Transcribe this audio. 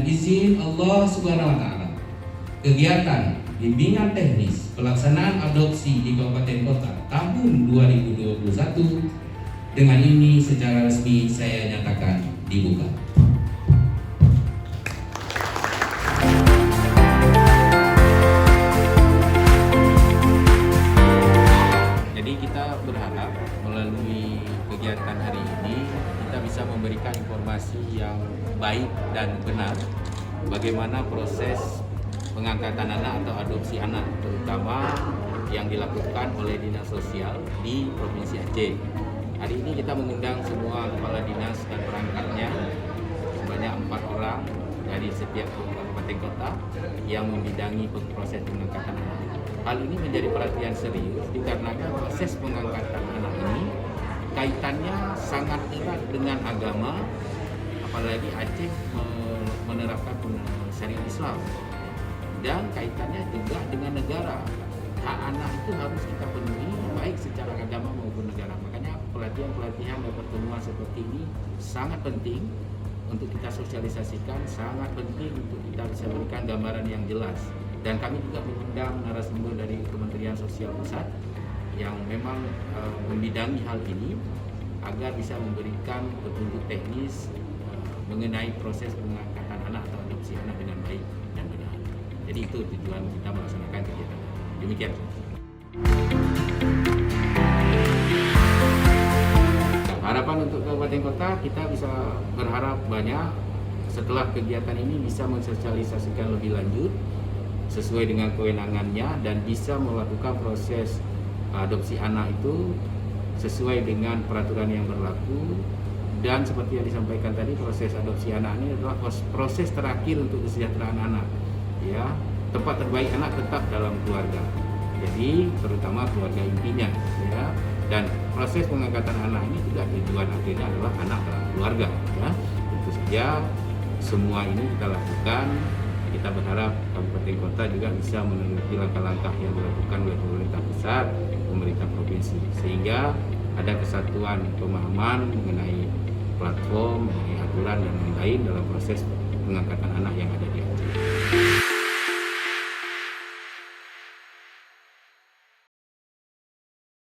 izin Allah Subhanahu wa taala, kegiatan bimbingan teknis pelaksanaan adopsi di Kabupaten Kota tahun 2021 dengan ini secara resmi saya nyatakan dibuka. Jadi kita berharap melalui kegiatan hari ini kita bisa memberikan informasi yang baik dan benar bagaimana proses pengangkatan anak atau adopsi anak, terutama yang dilakukan oleh Dinas Sosial di Provinsi Aceh. Hari ini kita mengundang semua kepala dinas dan perangkatnya sebanyak 4 orang dari setiap kabupaten kota yang membidangi proses pengangkatan anak. Hal ini menjadi perhatian serius dikarenakan proses pengangkatan anak ini kaitannya sangat erat dengan agama, apalagi Aceh menerapkan syariat Islam, dan kaitannya juga dengan negara. Hak anak itu harus kita penuhi baik secara agama maupun negara. Makanya pelatihan-pelatihan dan pertemuan seperti ini sangat penting untuk kita sosialisasikan, sangat penting untuk kita bisa berikan gambaran yang jelas. Dan kami juga mengundang narasumber dari Kementerian Sosial Pusat yang memang membidangi hal ini agar bisa memberikan petunjuk teknis mengenai proses pengangkatan anak atau adopsi anak dengan baik dan benar. Jadi itu tujuan kita melaksanakan kegiatan. Demikian. Harapan untuk Kabupaten Kota, kita bisa berharap banyak setelah kegiatan ini bisa mensosialisasikan lebih lanjut sesuai dengan kewenangannya dan bisa melakukan proses adopsi anak itu sesuai dengan peraturan yang berlaku. Dan seperti yang disampaikan tadi, proses adopsi anak ini adalah proses terakhir untuk kesejahteraan anak. Ya, tempat terbaik anak tetap dalam keluarga. Jadi terutama keluarga intinya, ya. Dan proses pengangkatan anak ini juga tujuan akhirnya adalah anak dalam keluarga, ya. Tentu saja semua ini kita lakukan. Kita berharap kabupaten kota juga bisa meneliti langkah-langkah yang dilakukan oleh pemerintah pusat, pemerintah provinsi, sehingga ada kesatuan pemahaman mengenai platform, mengenai aturan dan lain-lain dalam proses pengangkatan anak yang ada di